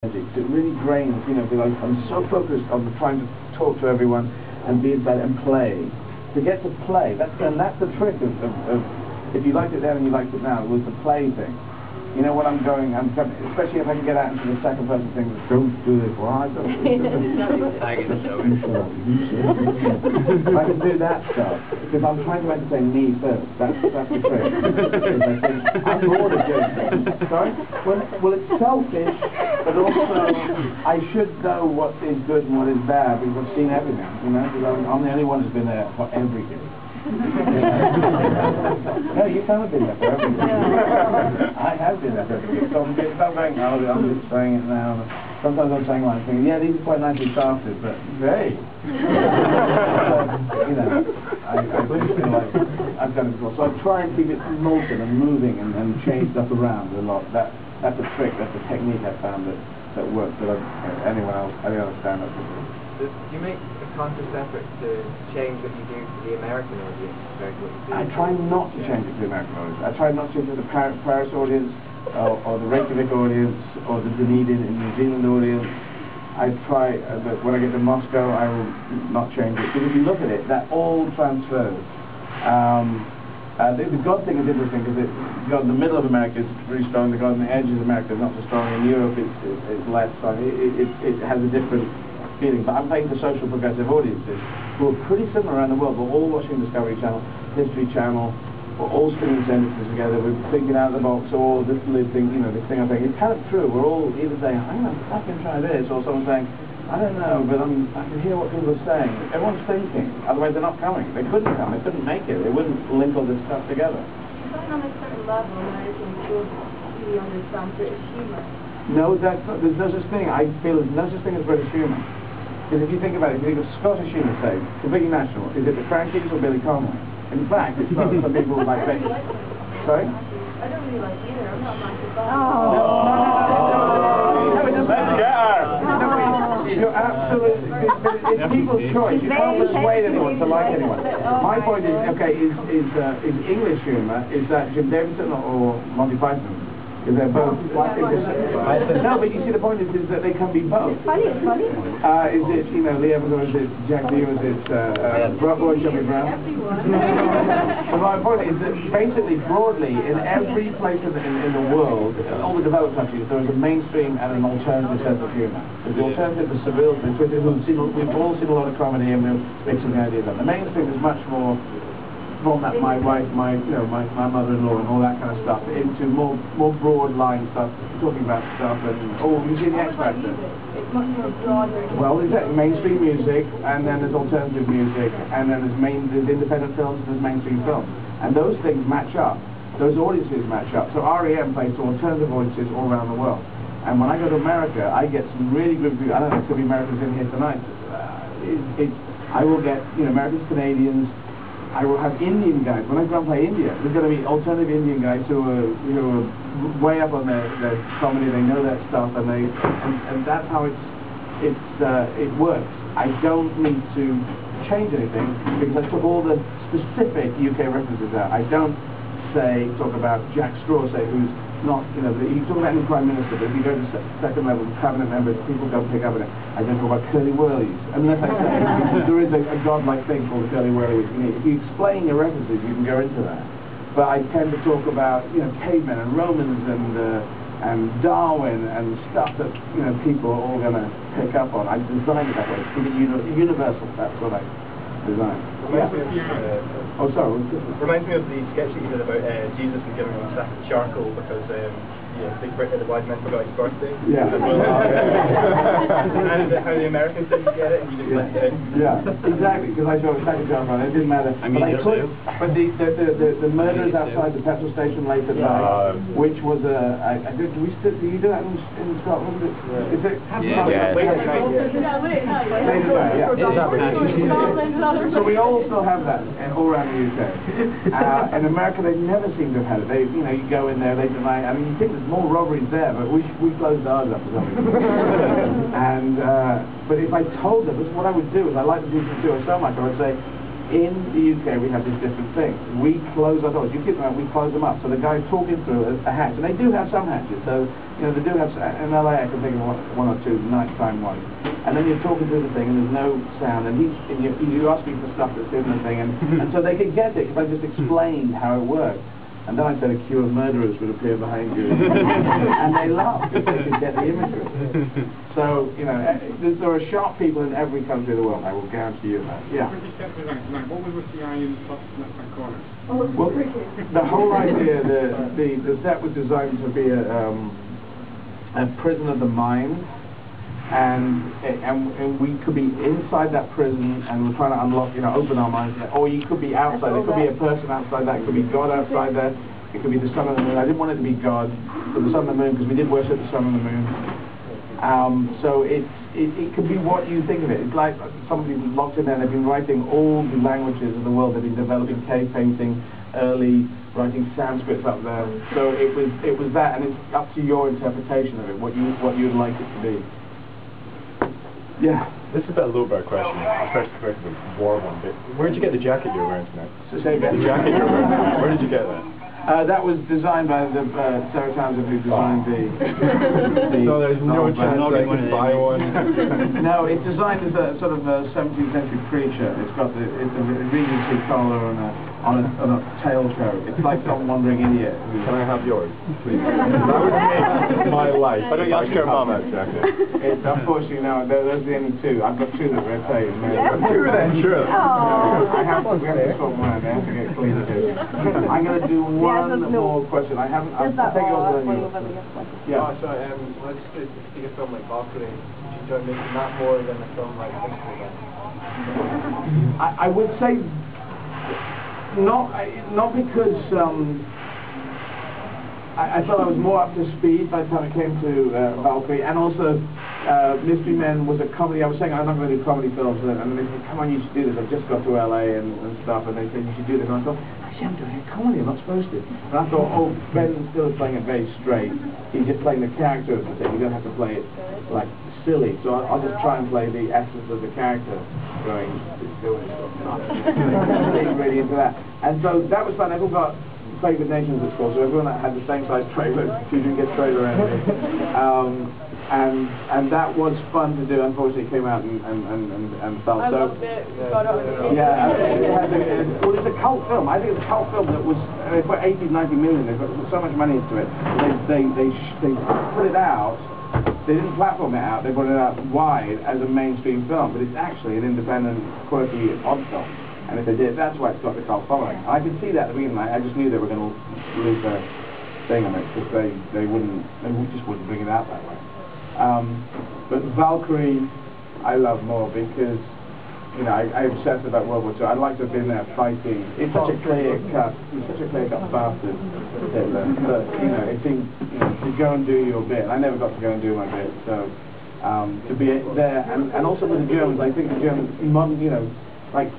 It really drains, because I'm so focused on trying to talk to everyone and be inside and play. To get to play, that's the trick of if you liked it then and you liked it now, was the play thing. You know what I'm coming, especially if I can get out into the second person thing, don't do this, why don't do this? I can show it. If I can do that stuff, because I'm trying to entertain me first, that's the trick. I'm bored of doing things. Sorry? Well, it's selfish, but also I should know what is good and what is bad, because I've seen everything, because I'm the only one who's been there for everything. No, you haven't been there for everything. I have been there for everything. So I'm going, oh, I'm just saying it now. Sometimes I'm saying one thing, yeah, these are quite nicely crafted, but hey. I feel like I've done it before. So I try and keep it molten and moving and change stuff around a lot. That's a trick, that's a technique I found that works, that anyone else stand-up can do. Do you make a conscious effort to change what you do to the American audience compared to what you do? I try not to change it to the American audience. I try not to change it to the Paris audience, or the Reykjavik audience, or the Dunedin in New Zealand audience. I try, but when I get to Moscow, I will not change it. Because if you look at it, that all transfers. The God thing is interesting because God in the middle of America is really strong. The God in the edges of America is not so strong. In Europe, it's less strong. It has a different feeling. But I'm playing to social progressive audiences who are pretty similar around the world. We're all watching Discovery Channel, History Channel. We're all stringing sentences together. We're thinking out of the box. Or this thing, this thing I'm thinking. It's kind of true. We're all either saying, I'm going to fucking try this, or someone saying, I don't know, but I can hear what people are saying. Everyone's thinking. Otherwise, they're not coming. They couldn't come. They couldn't make it. They wouldn't link all this stuff together. You find on a certain level, American children really understand British humour. No, there's no such thing. I feel there's no such thing as British humour. Because if you think about it, if you think of Scottish humour, say, completely national, is it the Frankies or Billy Conway? In fact, it's not. Some people like that. Sorry? I don't really like either. I'm not much about Let's get her! You're absolutely. It's people's choice. You can't persuade anyone to like anyone. My point is, okay, is English humour, is that Jim Davidson or Monty Python? Because they're both. No, but you see, the point is that they can be both. It's funny. Is it, Lee Evans, or is it Jack Dee, or is it Roy Shelby Brown? So my point is that basically, broadly, in every place in the world, all the developed countries, there is a mainstream and an alternative sense of humour. There's the alternative, the surreal, we've all seen a lot of comedy and we're mixing the ideas up. The mainstream is much more from that, my wife, my mother-in-law and all that kind of stuff, into more broad line stuff, talking about stuff, and you see the X Factor. It's much more broader. Well, there's mainstream music, and then there's alternative music, and then there's independent films, and there's mainstream films, and those things match up. Those audiences match up. So REM plays to alternative audiences all around the world. And when I go to America, I get some really good people. I don't know, there could be Americans in here tonight. I will get, Americans, Canadians. I will have Indian guys. When I go and play India, there's going to be alternative Indian guys who are way up on their comedy. They know that stuff, and that's how it works. I don't need to change anything because I took all the specific UK references out. I don't talk about Jack Straw, who's not, you talk about any Prime Minister, but if you go to second level cabinet members, people don't pick up on it. I don't talk about curly whirlies, unless I say there is a godlike thing called curly whirly. If you explain your references, you can go into that. But I tend to talk about, cavemen and Romans and Darwin and stuff that, people are all going to pick up on. I designed it that way, to keep it universal. That's what I designed. Oh, sorry. Reminds me of the sketch that you did about Jesus and giving him a sack of charcoal because Big Britain, the wise men forgot his birthday. Yeah. And how the Americans didn't get it, and you just left it in. Yeah, exactly. Because I showed a sack of charcoal, and it didn't matter. But the murders outside the petrol station late at night, which was do you do that in Scotland? Is it? Yeah. Late at night. So we all still have that all around the UK. In America, they never seem to have had it. You go in there late at night. I mean, you think there's more robberies there, but we closed ours up for some reason. But if I told them, this is what I would do. Is I like the people who do it so much. I would say, in the UK we have these different things. We close our doors. You keep them out, we close them up. So the guy's talking through a hatch, and they do have some hatches. So they do have. In LA, I can think of one or two nighttime ones. And then you're talking through the thing, and there's no sound. And you ask me for stuff that's in the thing, and so they could get it because I just explained how it worked. And then I said a queue of murderers would appear behind you. And they laughed because they could get the imagery. So, there are sharp people in every country of the world, I will guarantee you that. Yeah. What was with the eye in the left-hand corner? Well, the whole idea, the set was designed to be a prison of the mind. And we could be inside that prison and we're trying to unlock, open our minds, or you could be outside. There could be a person outside that. It could be God outside there. It could be the sun and the moon. I didn't want it to be God, but the sun and the moon, because we did worship the sun and the moon. So it could be what you think of it. It's like somebody's locked in there and they've been writing all the languages of the world. They've been developing cave painting early, writing Sanskrit up there. So it was that, and it's up to your interpretation of it, what you'd like it to be. Yeah. This is a little bit of a question. I'll start with the war one bit. Where did you get the jacket you're wearing tonight? So say again? The jacket you're wearing. Where did you get that? That was designed by the Sarah Townsend, who designed the So there's no chance I can buy one? No, it's designed as a sort of a 17th century preacher. It's got it's a Regency collar on a tail coat. It's like some wandering idiot. Can I have yours, please? That would make my life. Why don't you ask your mum that jacket? It's unfortunately no. Those are the only two. I've got two that we're saying. Two then, sure. We have to swap them around. They have to get clean too. I'm going to do one more question. I haven't. I'll take yours with you. Yeah. So let's take a film like Valkyrie. Would you enjoy making that more than a film like History then? I would say not because I felt I was more up to speed by the time it came to Valkyrie, and also Mystery Men was a comedy. I was saying I'm not going to do comedy films, and they said, come on, you should do this. I've just got to LA and stuff, and they said you should do this. And I thought, actually, I'm doing a comedy. I'm not supposed to. And I thought, oh, Ben still is playing it very straight. He's just playing the character of the thing. You don't have to play it like silly. So I'll just try and play the essence of the character, going, it's doing it. Really into that. And so that was fun. Everyone got Favourite Nations at school, so everyone had the same size trailer. You didn't get trailer anything. And that was fun to do. Unfortunately, it came out and fell. I loved it. Yeah, well, it's a cult film. I think it's a cult film that was. They put 80, 90 million. They put so much money into it. They put it out. They didn't platform it out. They put it out wide as a mainstream film, but it's actually an independent, quirky, odd film. And if they did, that's why it's got the cult following. I could see that at the beginning. I just knew they were going to lose their thing on it because they just wouldn't bring it out that way. But Valkyrie, I love more because I obsessed about World War II. I'd like to have been there fighting. It's such a clear-cut bastard, Hitler. But it seemed to go and do your bit. I never got to go and do my bit. So to be there, and also with the Germans, I think the Germans, like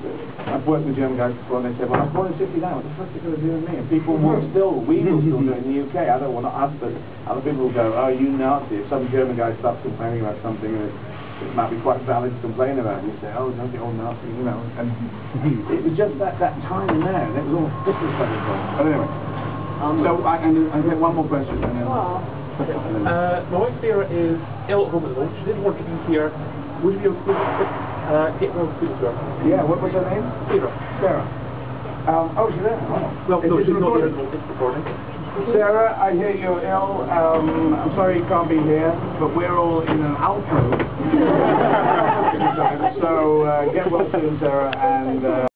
I've worked with German guys before, and they said, "Well, I was born in '69. What the fuck are you going to do with me?" And people we will still do it in the UK. I don't want to ask, but other people will go, "Oh, you Nazi." If some German guy starts complaining about something, it might be quite valid to complain about. And you say, "Oh, don't get all Nazi," And it was just that time in there, and it was all disrespectful. But anyway, so I get one more question. And then, my wife Sarah is ill at home at the moment. She didn't want to be here. Would you be able to get one to her? Yeah, what was her name? Sarah. Oh, she's there. Oh. Well, no, she's not here. It's recording. Sarah, I hear you're ill. I'm sorry you can't be here, but we're all in an alcove. So get well soon, Sarah, and